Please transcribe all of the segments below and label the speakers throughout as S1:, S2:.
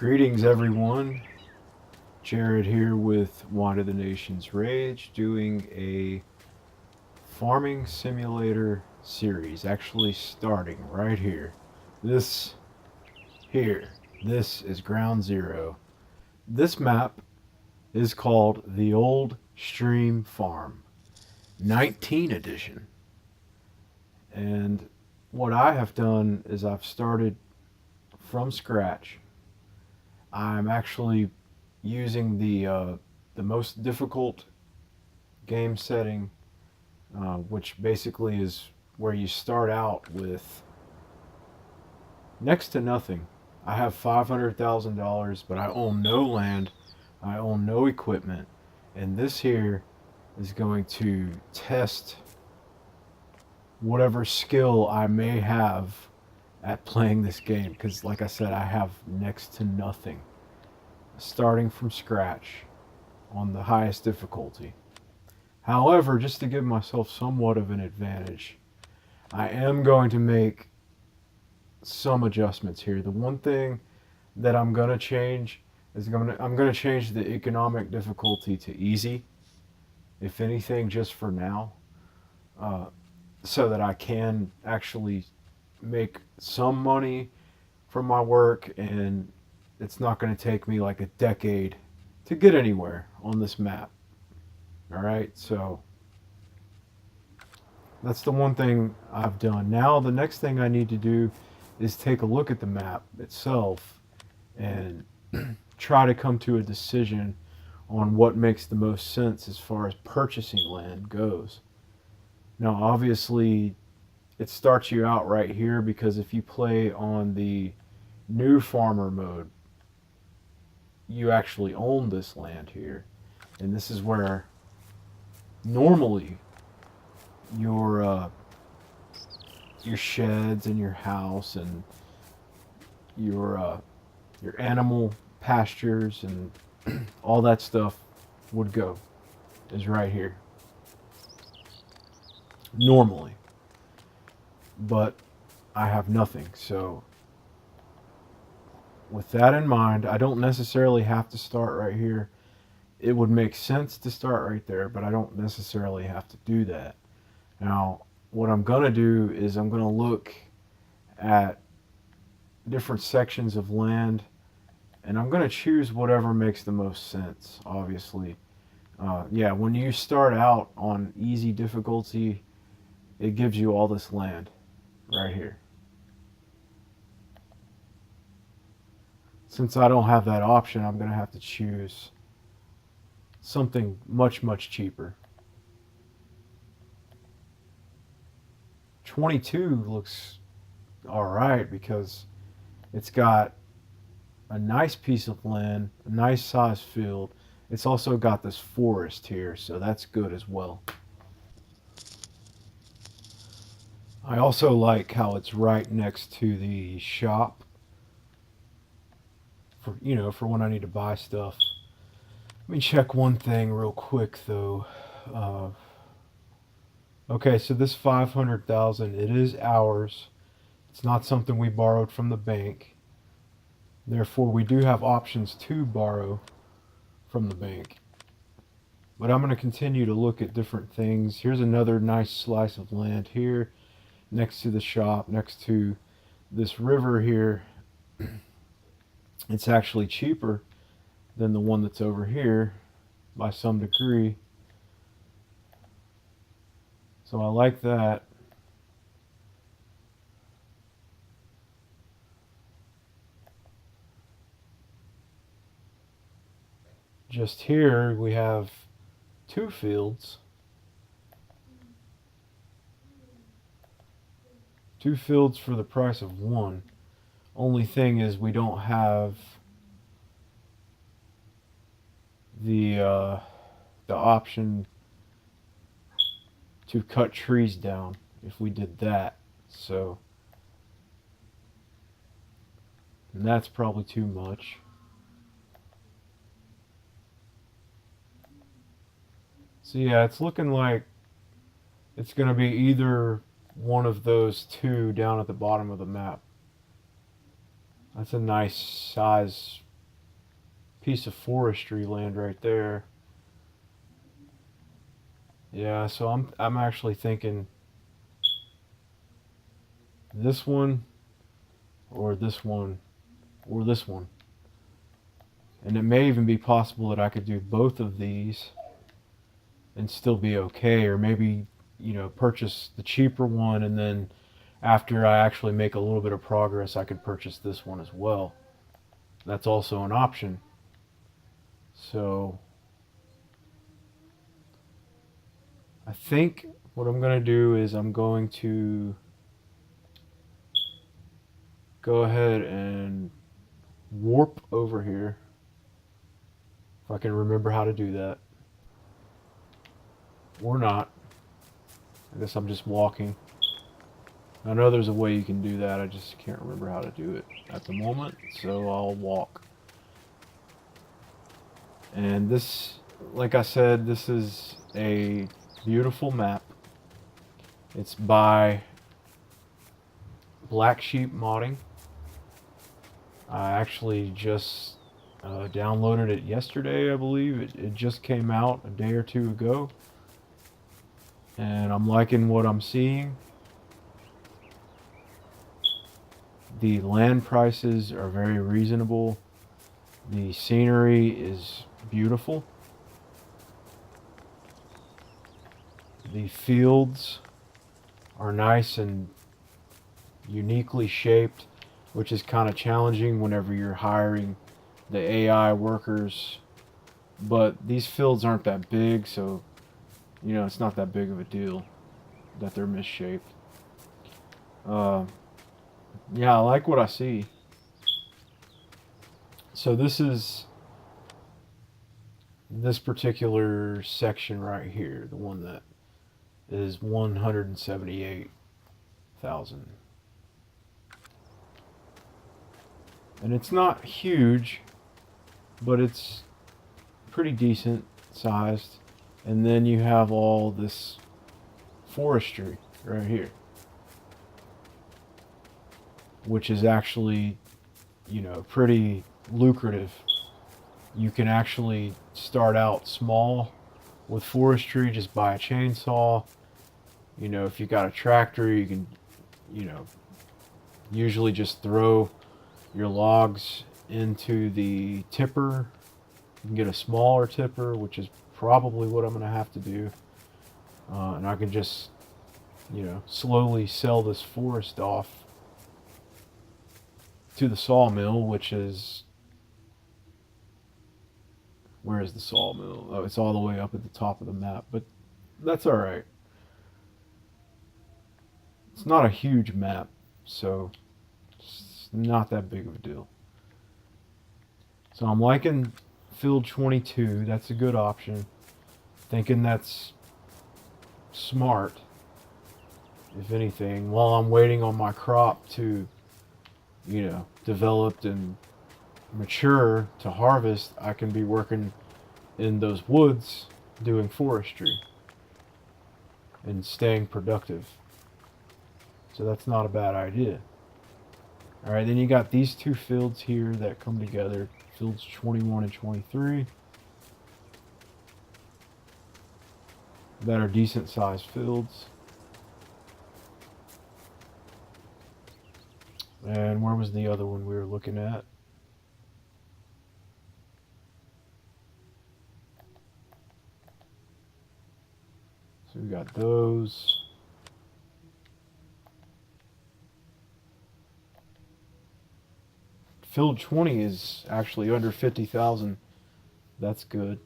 S1: Greetings, everyone. Jared here with Wander the Nation's Rage, doing a farming simulator series. Actually, starting right here. This here. This is Ground Zero. This map is called the Old Stream Farm, 19 edition. And what I have done is I've started from scratch. I'm actually using the most difficult game setting, which basically is where you start out with next to nothing. I have $500,000, but I own no land, I own no equipment, and this here is going to test whatever skill I may have at playing this game. Because, like I said, I have next to nothing. Starting from scratch on the highest difficulty. However, just to give myself somewhat of an advantage, I am going to make some adjustments here. The one thing that I'm going to change is I'm going to change the economic difficulty to easy, if anything, just for now, so that I can actually make some money from my work, and it's not going to take me like a decade to get anywhere on this map. Alright, so that's the one thing I've done. Now the next thing I need to do is take a look at the map itself and try to come to a decision on what makes the most sense as far as purchasing land goes. Now obviously it starts you out right here, because if you play on the new farmer mode, you actually own this land here, and this is where normally your sheds and your house and your animal pastures and all that stuff would go, is right here normally. But I have nothing, so with that in mind, I don't necessarily have to start right here. It would make sense to start right there, but I don't necessarily have to do that. Now, what I'm going to do is I'm going to look at different sections of land, and I'm going to choose whatever makes the most sense, obviously. Yeah, when you start out on easy difficulty, it gives you all this land right here. Since I don't have that option, I'm going to have to choose something much, much cheaper. 22 looks alright because it's got a nice piece of land, a nice sized field. It's also got this forest here, so that's good as well. I also like how it's right next to the shop for when I need to buy stuff. Let me check one thing real quick though. Okay, so this 500,000, it is ours. It's not something we borrowed from the bank. Therefore, we do have options to borrow from the bank. But I'm going to continue to look at different things. Here's another nice slice of land here, next to the shop, next to this river here. It's actually cheaper than the one that's over here by some degree. So I like that. Just here we have 2 fields. 2 fields for the price of 1. Only thing is we don't have the option to cut trees down if we did that. So, and that's probably too much. So yeah, it's looking like it's going to be either one of those 2 down at the bottom of the map. That's a nice size piece of forestry land right there. Yeah, so I'm actually thinking this one or this one or this one. And it may even be possible that I could do both of these and still be okay, or maybe, you know, purchase the cheaper one and then after I actually make a little bit of progress, I could purchase this one as well. That's also an option. So I think what I'm going to do is I'm going to go ahead and warp over here. If I can remember how to do that. Or not. I guess I'm just walking. I know there's a way you can do that. I just can't remember how to do it at the moment. So I'll walk. And this, like I said, this is a beautiful map. It's by Black Sheep Modding. I actually just downloaded it yesterday, I believe. It just came out a day or two ago. And I'm liking what I'm seeing. The land prices are very reasonable. The scenery is beautiful. The fields are nice and uniquely shaped, which is kind of challenging whenever you're hiring the AI workers. But these fields aren't that big, so you know it's not that big of a deal that they're misshaped. Yeah, I like what I see. So this is this particular section right here, the one that is 178,000. And it's not huge, but it's pretty decent sized. And then you have all this forestry right here, which is actually, you know, pretty lucrative. You can actually start out small with forestry, just buy a chainsaw. You know, if you got a tractor, you can, you know, usually just throw your logs into the tipper. You can get a smaller tipper, which is probably what I'm going to have to do. And I can just, you know, slowly sell this forest off to the sawmill, which is... Where is the sawmill? Oh, it's all the way up at the top of the map, but that's alright. It's not a huge map, so it's not that big of a deal. So I'm liking field 22. That's a good option. Thinking that's smart, if anything, while I'm waiting on my crop to, you know, develop and mature to harvest. I can be working in those woods doing forestry and staying productive. So that's not a bad idea. Alright, then you got these two fields here that come together. Fields 21 and 23. That are decent sized fields. And where was the other one we were looking at? So we got those. Field 20 is actually under 50,000. That's good.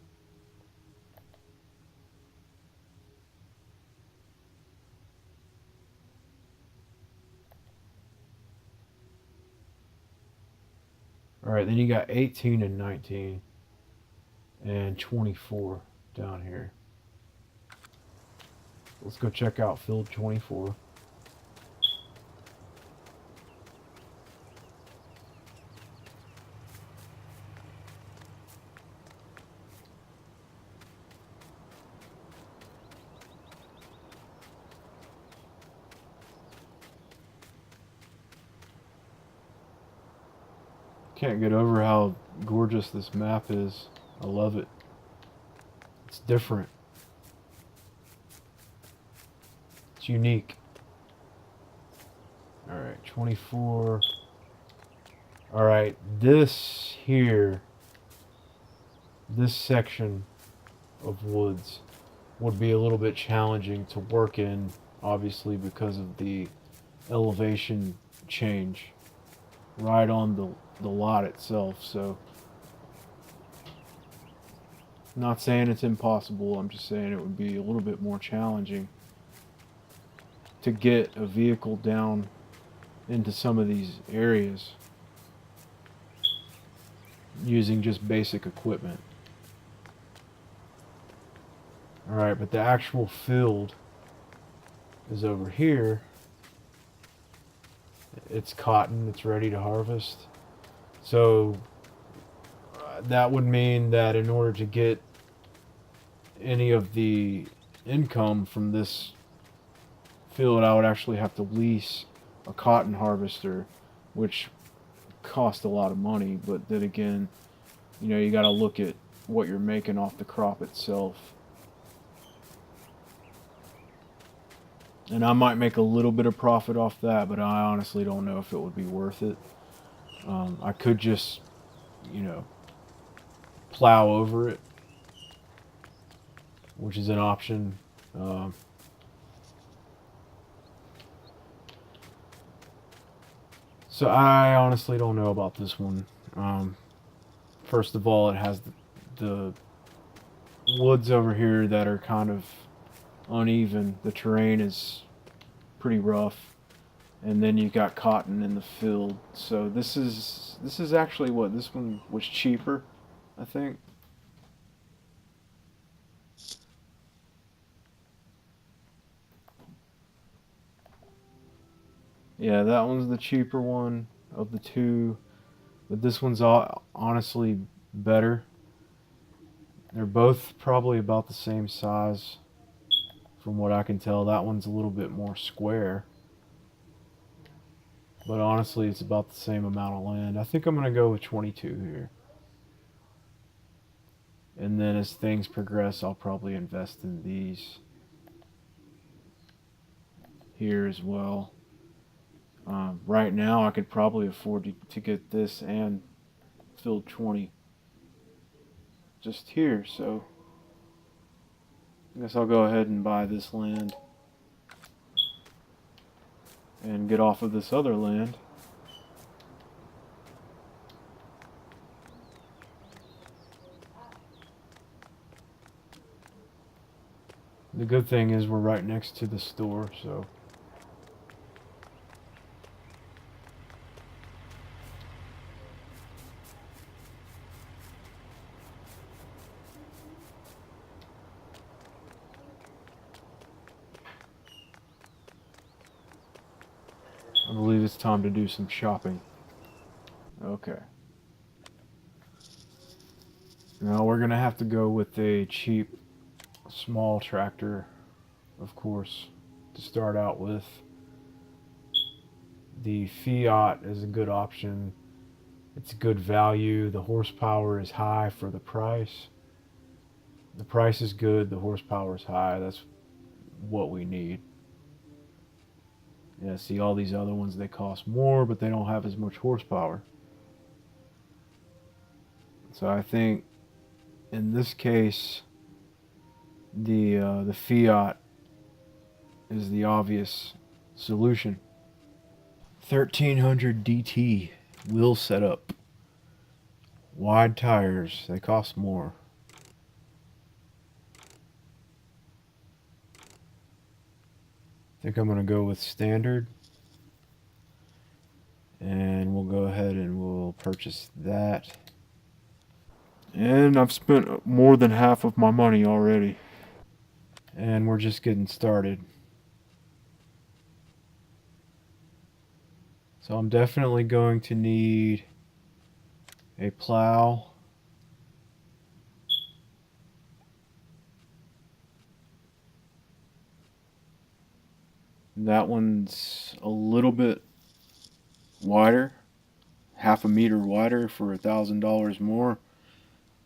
S1: Alright, then you got 18 and 19 and 24 down here. Let's go check out field 24. Can't get over how gorgeous this map is. I love it. It's different. It's unique. Alright, 24. Alright, this here, this section of woods would be a little bit challenging to work in, obviously because of the elevation change right on the lot itself. So not saying it's impossible, I'm just saying it would be a little bit more challenging to get a vehicle down into some of these areas using just basic equipment. Alright, but the actual field is over here. It's cotton, it's ready to harvest. So that would mean that in order to get any of the income from this field, I would actually have to lease a cotton harvester, which cost a lot of money. But then again, you know, you got to look at what you're making off the crop itself. And I might make a little bit of profit off that, but I honestly don't know if it would be worth it. I could just, you know, plow over it, which is an option. So I honestly don't know about this one. First of all, it has the woods over here that are kind of uneven. The terrain is pretty rough, and then you've got cotton in the field. So this is actually what, this one was cheaper, I think. Yeah, that one's the cheaper one of the two, but this one's honestly better. They're both probably about the same size from what I can tell. That one's a little bit more square, but honestly it's about the same amount of land. I think I'm going to go with 22 here. And then as things progress, I'll probably invest in these here as well. Right now I could probably afford to get this and field 20 just here, so I guess I'll go ahead and buy this land and get off of this other land. The good thing is we're right next to the store, so I believe it's time to do some shopping. Okay. Now we're gonna have to go with a cheap, small tractor, of course, to start out with. The Fiat is a good option. It's good value. The horsepower is high for the price. The price is good. The horsepower is high. That's what we need. Yeah, see, all these other ones, they cost more, but they don't have as much horsepower. So I think in this case, the Fiat is the obvious solution. 1300 DT wheel setup, wide tires. They cost more. I think I'm gonna go with standard, and we'll go ahead and we'll purchase that. And I've spent more than half of my money already, and we're just getting started. So I'm definitely going to need a plow. That one's a little bit wider, half a meter wider for $1,000 more.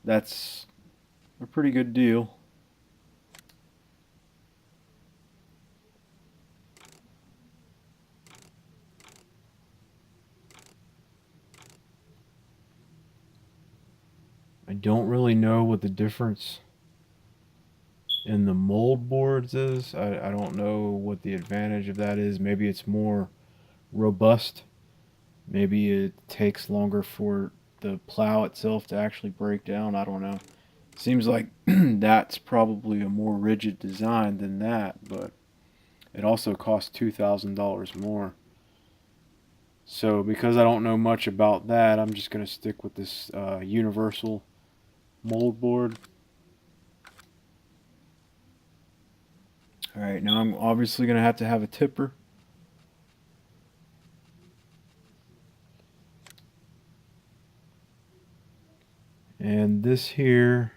S1: That's a pretty good deal. I don't really know what the difference in the mold boards is. I don't know what the advantage of that is. Maybe it's more robust. Maybe it takes longer for the plow itself to actually break down. I don't know. Seems like that's probably a more rigid design than that, but it also costs $2,000 more. So because I don't know much about that, I'm just going to stick with this universal mold board. Alright, now I'm obviously going to have a tipper. And this here,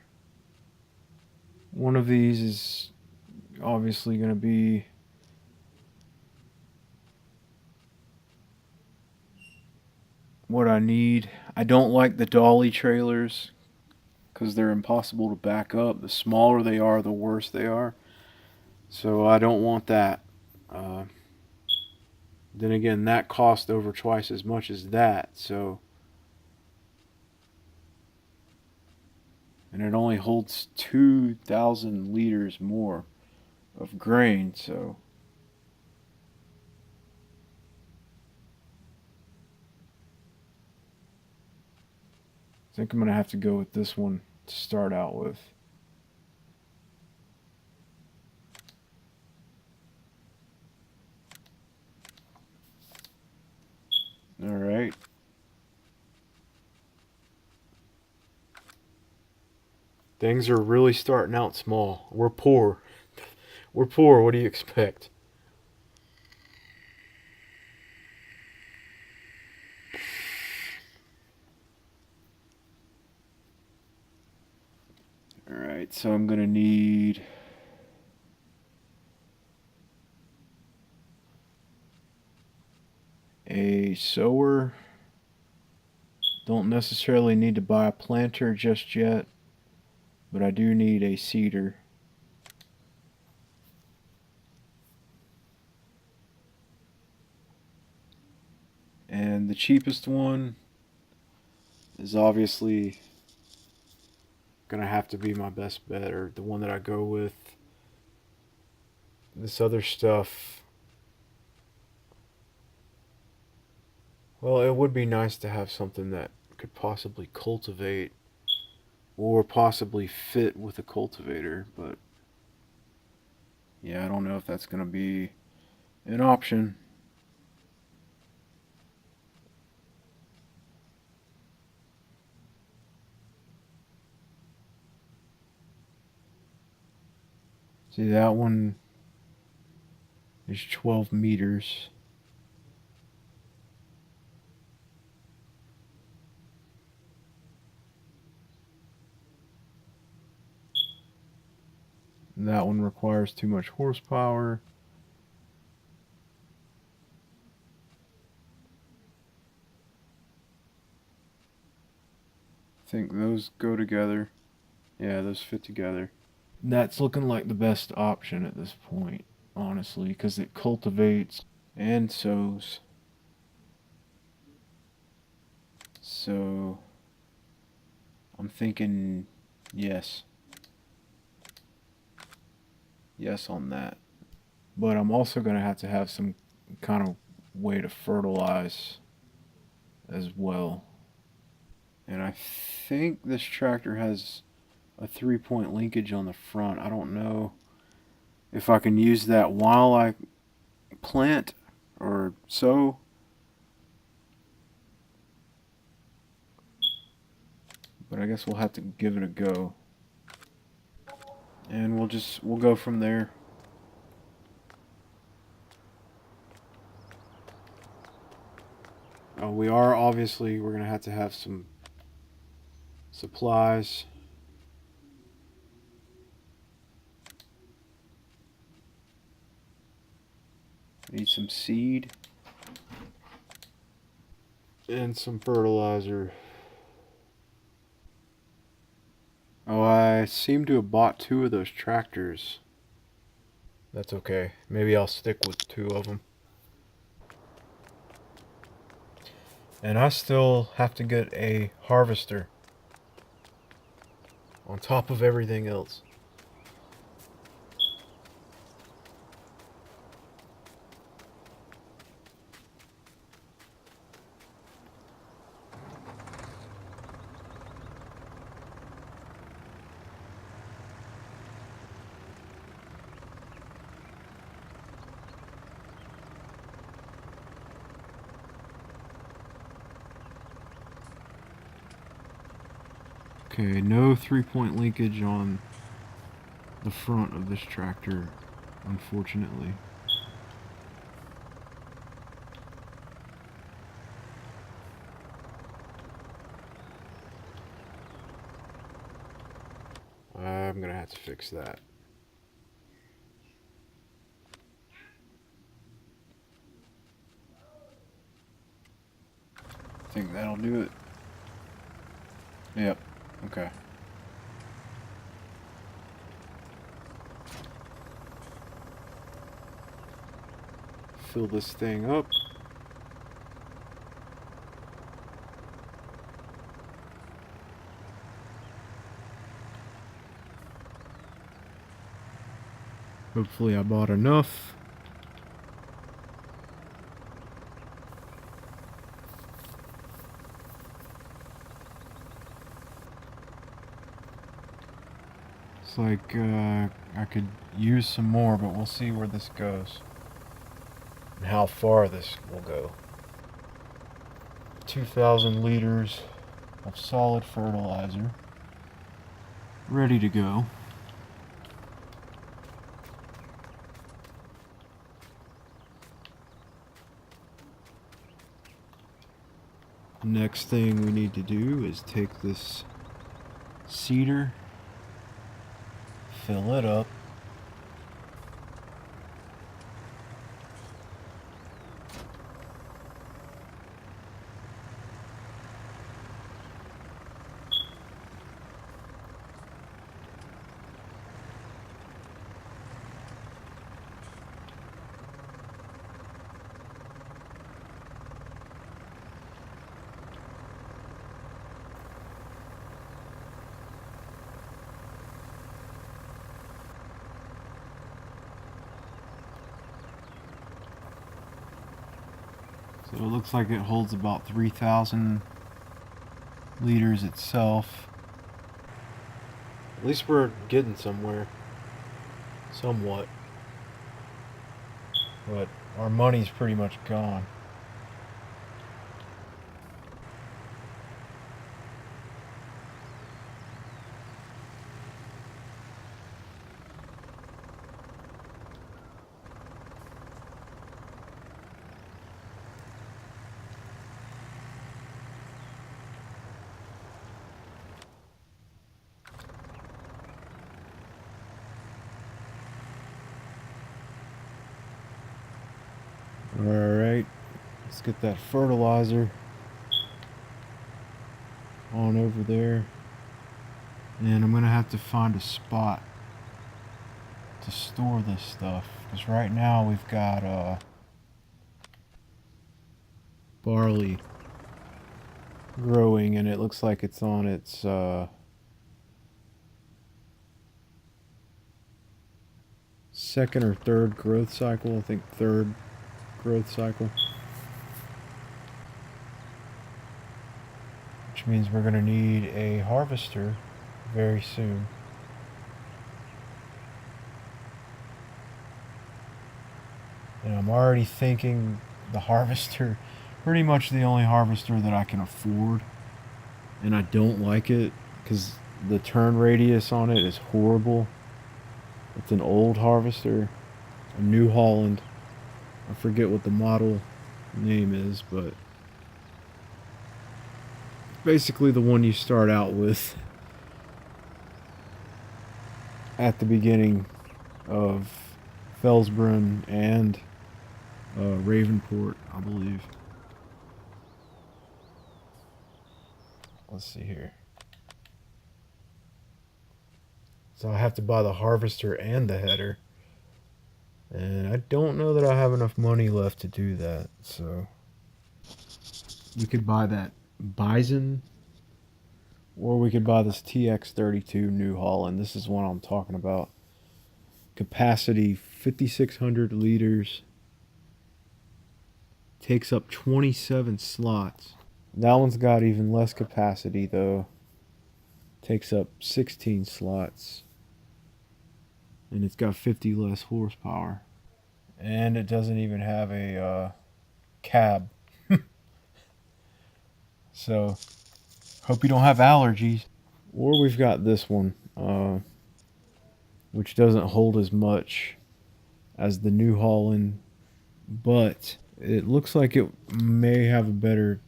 S1: one of these is obviously going to be what I need. I don't like the dolly trailers because they're impossible to back up. The smaller they are, the worse they are. So I don't want that. Then again, that cost over twice as much as that. So, and it only holds 2,000 liters more of grain. So, I think I'm gonna have to go with this one to start out with. All right. Things are really starting out small. We're poor. We're poor. What do you expect? Alright, so I'm going to need a sower. Don't necessarily need to buy a planter just yet, but I do need a seeder. And the cheapest one is obviously going to have to be my best bet, or the one that I go with. This other stuff, well, it would be nice to have something that could possibly cultivate or possibly fit with a cultivator, but yeah, I don't know if that's going to be an option. See, that one is 12 meters. That one requires too much horsepower. I think those go together. Yeah, those fit together. That's looking like the best option at this point, honestly, because it cultivates and sows. So, I'm thinking yes. Yes on that. But I'm also going to have some kind of way to fertilize as well. And I think this tractor has a 3-point linkage on the front. I don't know if I can use that while I plant or sow. But I guess we'll have to give it a go. And we'll go from there. We are obviously, we're going to have some supplies. Need some seed. And some fertilizer. Oh, I seem to have bought 2 of those tractors. That's okay. Maybe I'll stick with 2 of them. And I still have to get a harvester on top of everything else. Okay, no 3-point linkage on the front of this tractor, unfortunately. I'm gonna have to fix that. I think that'll do it. Yep, okay. Fill this thing up. Hopefully I bought enough. It's like I could use some more, but we'll see where this goes and how far this will go. 2,000 liters of solid fertilizer ready to go. Next thing we need to do is take this seeder, fill it up, so it looks like it holds about 3,000 liters itself. At least we're getting somewhere. Somewhat. But our money's pretty much gone. Alright, let's get that fertilizer on over there. And I'm gonna have to find a spot to store this stuff, because right now we've got barley growing and it looks like it's on its second or third growth cycle. I think third growth cycle, which means we're gonna need a harvester very soon. And I'm already thinking the harvester, pretty much the only harvester that I can afford, and I don't like it because the turn radius on it is horrible. It's an old harvester, a New Holland. I forget what the model name is, but basically the one you start out with at the beginning of Felsbrunn and Ravenport, I believe. let's see here. So I have to buy the harvester and the header. And I don't know that I have enough money left to do that. So we could buy that Bison, or we could buy this TX32 New Holland. This is one I'm talking about. Capacity 5,600 liters. Takes up 27 slots. That one's got even less capacity though. Takes up 16 slots. And it's got 50 less horsepower. And it doesn't even have a cab. So, hope you don't have allergies. Or we've got this one, which doesn't hold as much as the New Holland, but it looks like it may have a better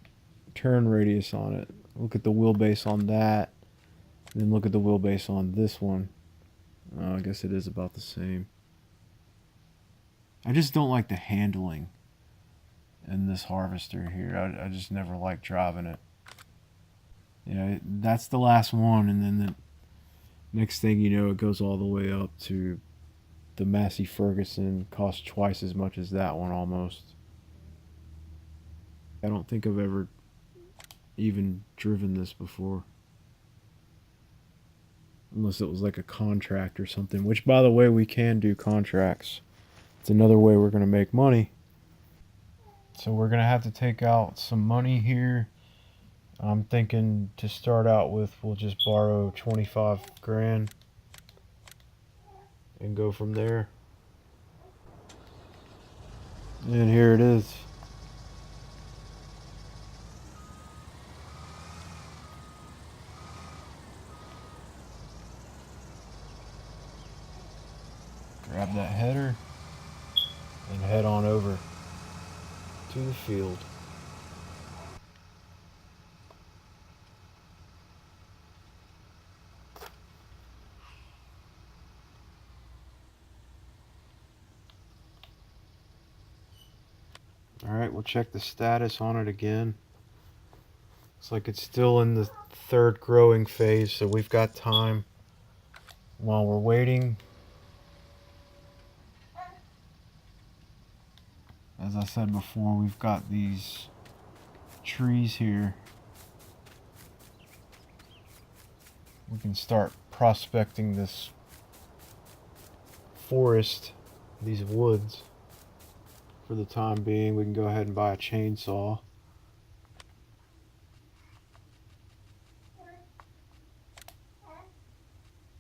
S1: turn radius on it. Look at the wheelbase on that, and then look at the wheelbase on this one. I guess it is about the same. I just don't like the handling in this harvester here. I just never like driving it. Yeah, that's the last one, and then the next thing you know, it goes all the way up to the Massey Ferguson. Costs twice as much as that one almost. I don't think I've ever even driven this before. Unless it was like a contract or something. Which, by the way, we can do contracts. It's another way we're going to make money. So we're going to have to take out some money here. I'm thinking to start out with, we'll just borrow 25 grand and go from there. And here it is. Grab that header and head on over to the field. Alright, we'll check the status on it again. Looks like it's still in the third growing phase, so we've got time while we're waiting. As I said before, we've got these trees here. We can start prospecting this forest, these woods. For the time being, we can go ahead and buy a chainsaw.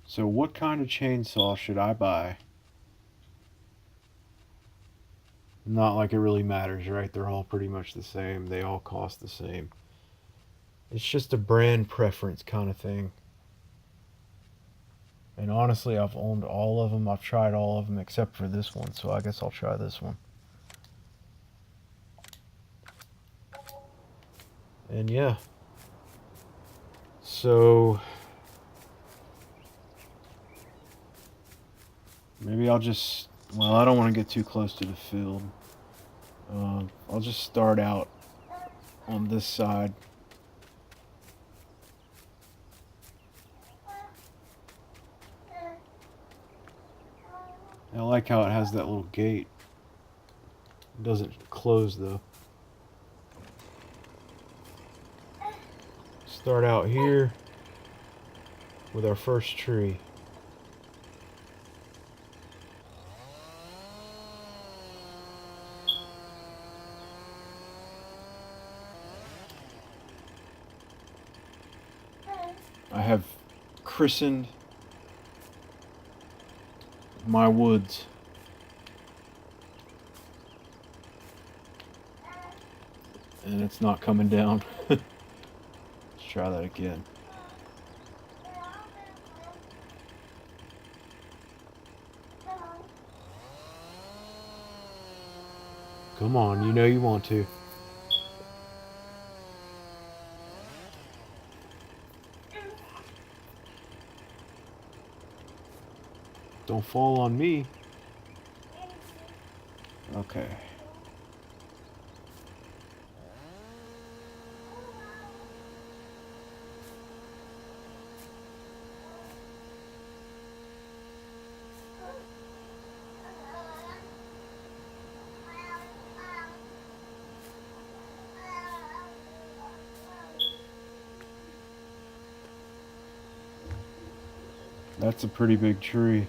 S1: So what kind of chainsaw should I buy? Not like it really matters, right? They're all pretty much the same. They all cost the same. It's just a brand preference kind of thing. And honestly, I've owned all of them. I've tried all of them except for this one, so I guess I'll try this one. And yeah. So maybe I'll just, well, I don't want to get too close to the field. I'll just start out on this side. I like how it has that little gate. It doesn't close though. Start out here with our first tree. I have christened my woods. And it's not coming down. Let's try that again. Come on, you know you want to. Don't fall on me. Okay. That's a pretty big tree.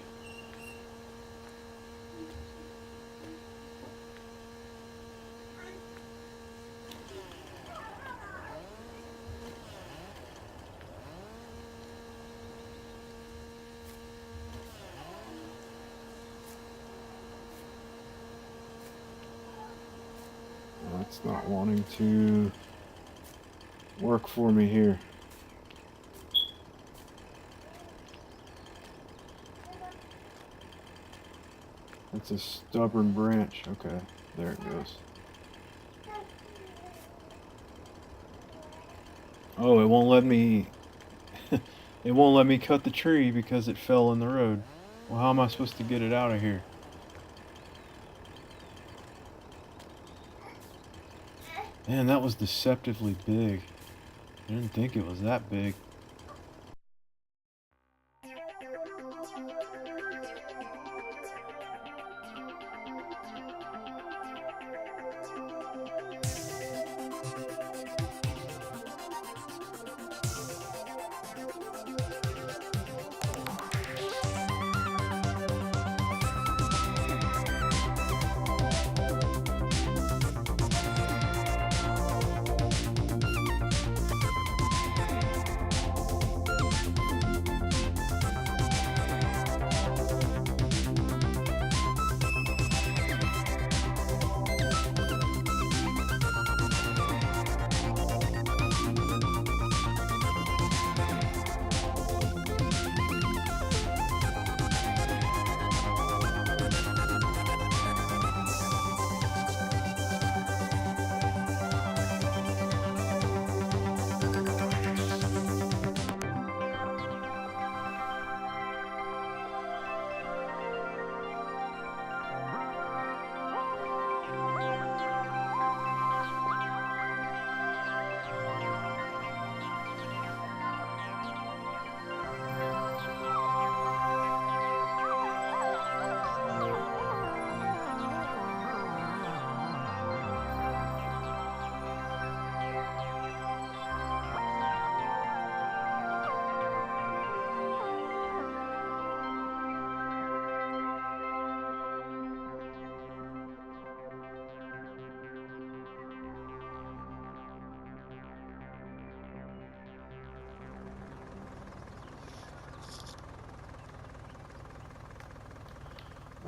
S1: That's not wanting to work for me here. It's a stubborn branch. Okay, there it goes. Oh, it won't let me it won't let me cut the tree because it fell in the road. Well, how am I supposed to get it out of here? Man, that was deceptively big. I didn't think it was that big.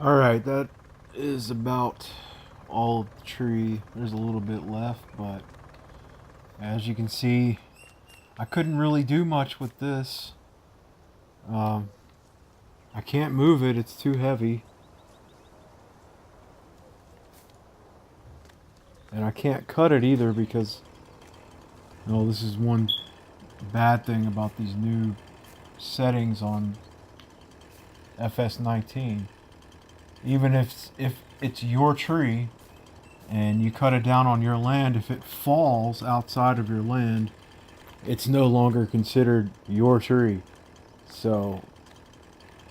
S1: Alright, that is about all of the tree. There's a little bit left, but as you can see, I couldn't really do much with this. I can't move it, it's too heavy. And I can't cut it either because, no, this is one bad thing about these new settings on FS19. Even if it's your tree and you cut it down on your land, if it falls outside of your land, it's no longer considered your tree. So,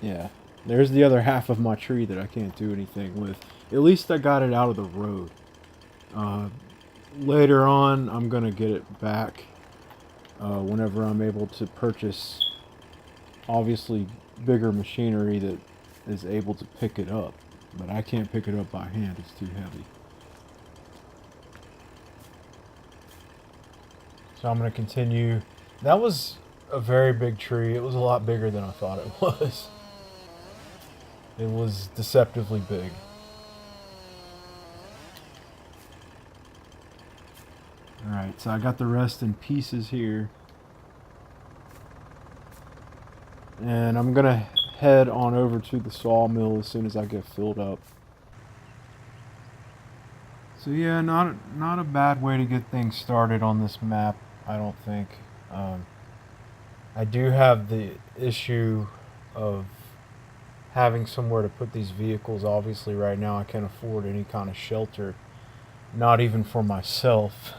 S1: yeah. There's the other half of my tree that I can't do anything with. At least I got it out of the road. Later on, I'm going to get it back whenever I'm able to purchase, obviously, bigger machinery that is able to pick it up. But I can't pick it up by hand, it's too heavy. So I'm going to continue. That was a very big tree. It was a lot bigger than I thought it was. It was deceptively big. Alright, so I got the rest in pieces here. And I'm going to head on over to the sawmill as soon as I get filled up. So yeah, not a bad way to get things started on this map, I don't think. I do have the issue of having somewhere to put these vehicles. Obviously right now I can't afford any kind of shelter, not even for myself.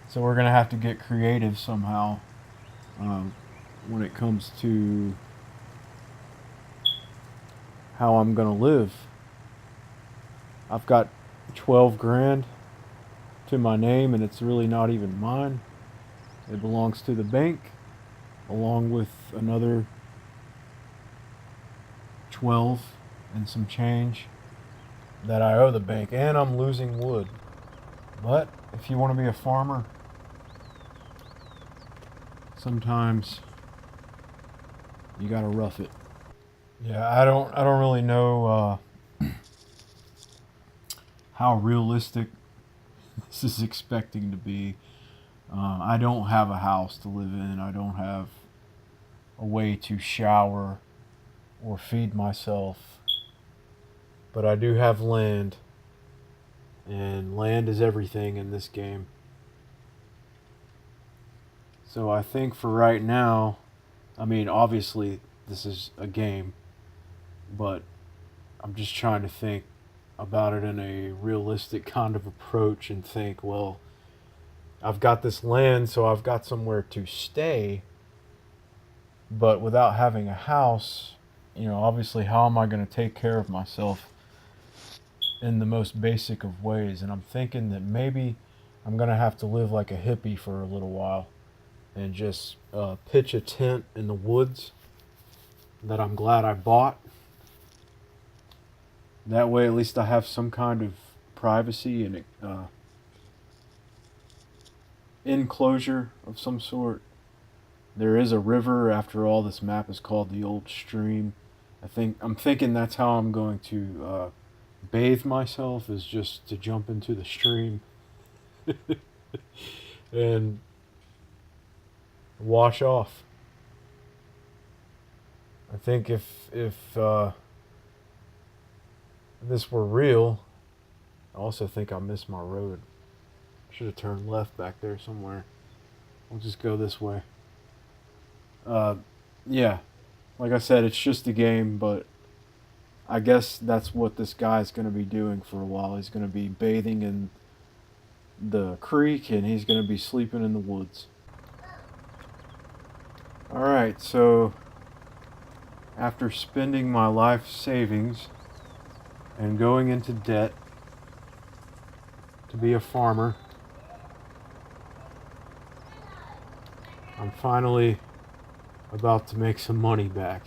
S1: So we're going to have to get creative somehow when it comes to how I'm going to live. I've got 12 grand to my name and it's really not even mine. It belongs to the bank along with another 12 and some change that I owe the bank, and I'm losing wood. But if you want to be a farmer, sometimes you gotta rough it. Yeah, I don't really know how realistic this is expecting to be. I don't have a house to live in. I don't have a way to shower or feed myself. But I do have land. And land is everything in this game. So I think for right now, I mean, obviously this is a game, but I'm just trying to think about it in a realistic kind of approach and think, well, I've got this land, so I've got somewhere to stay, but without having a house, you know, obviously how am I going to take care of myself in the most basic of ways? And I'm thinking that maybe I'm going to have to live like a hippie for a little while and just pitch a tent in the woods that I'm glad I bought. That way at least I have some kind of privacy and enclosure of some sort. There is a river. After all, this map is called the Old Stream. I'm thinking that's how I'm going to bathe myself, is just to jump into the stream and wash off. I think if this were real, I also think I missed my road. Should have turned left back there somewhere. We'll just go this way. Yeah, like I said, it's just a game, but I guess that's what this guy's going to be doing for a while. He's going to be bathing in the creek, and he's going to be sleeping in the woods. Alright, so after spending my life savings and going into debt to be a farmer, I'm finally about to make some money back.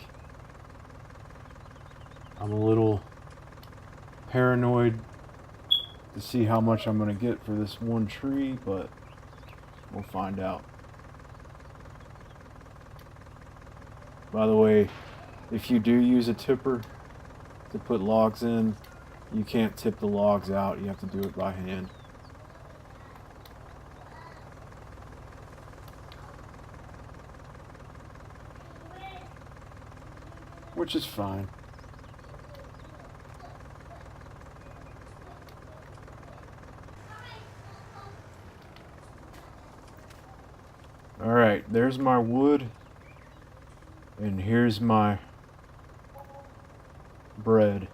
S1: I'm a little paranoid to see how much I'm going to get for this one tree, but we'll find out. By the way, if you do use a tipper to put logs in, you can't tip the logs out. You have to do it by hand. Which is fine. Alright, there's my wood. And here's my bread.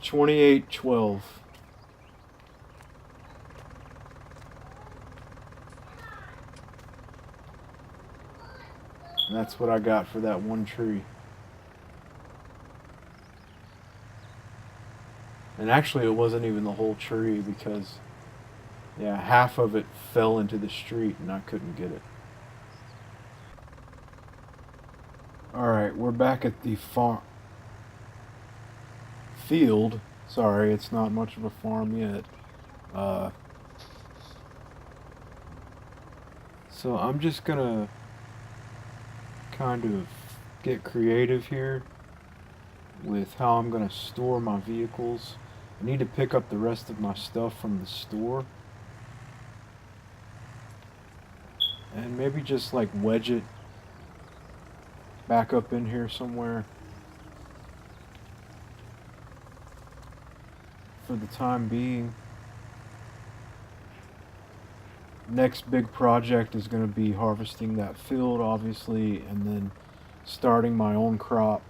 S1: 28.12. That's what I got for that one tree. And actually it wasn't even the whole tree, because yeah, half of it fell into the street and I couldn't get it. Alright, we're back at the field. Sorry, it's not much of a farm yet. So I'm just gonna kind of get creative here with how I'm gonna store my vehicles. I need to pick up the rest of my stuff from the store. And maybe just like wedge it back up in here somewhere for the time being. Next big project is going to be harvesting that field, obviously, and then starting my own crop.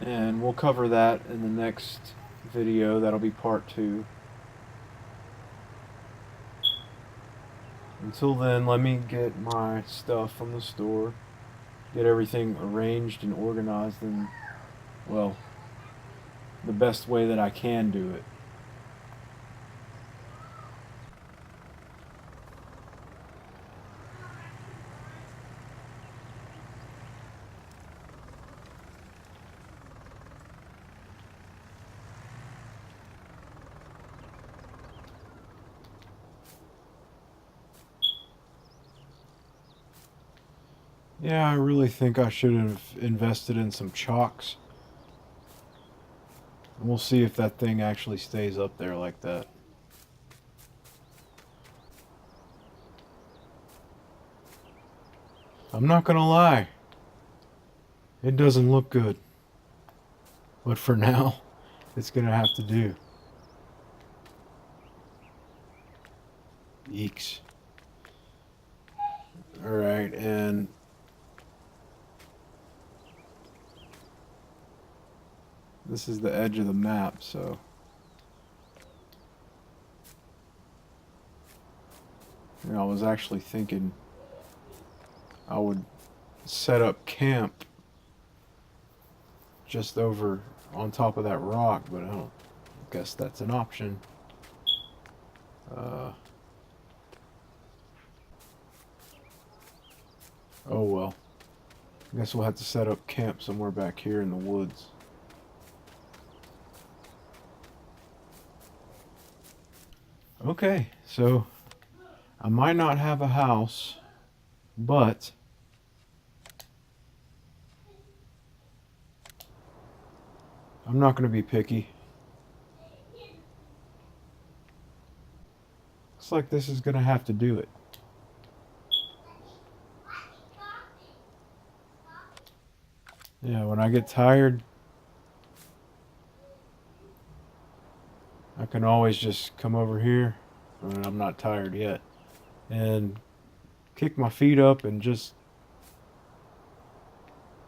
S1: And we'll cover that in the next video. That'll be part 2. Until then, let me get my stuff from the store, get everything arranged and organized in, well, the best way that I can do it. Yeah, I really think I should have invested in some chocks. We'll see if that thing actually stays up there like that. I'm not gonna lie, it doesn't look good. But for now, it's gonna have to do. Eeks. Alright, and this is the edge of the map, so I was actually thinking I would set up camp just over on top of that rock, but I don't guess that's an option. Oh well. I guess we'll have to set up camp somewhere back here in the woods. Okay, so I might not have a house, but I'm not going to be picky. Looks like this is going to have to do it. Yeah, when I get tired, I can always just come over here when I'm not tired yet and kick my feet up and just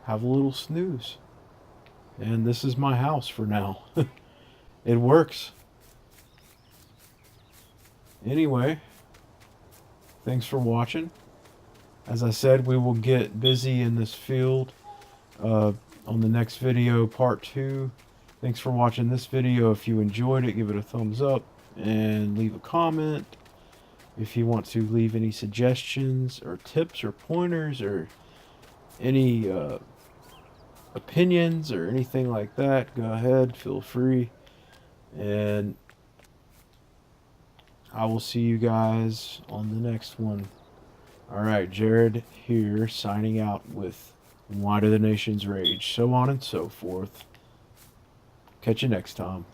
S1: have a little snooze. And this is my house for now. It works. Anyway, thanks for watching. As I said, we will get busy in this field on the next video, part 2. Thanks for watching this video. If you enjoyed it, give it a thumbs up and leave a comment. If you want to leave any suggestions or tips or pointers or any opinions or anything like that, go ahead, feel free. And I will see you guys on the next one. Alright, Jared here, signing out with Why Do the Nations Rage, so on and so forth. Catch you next time.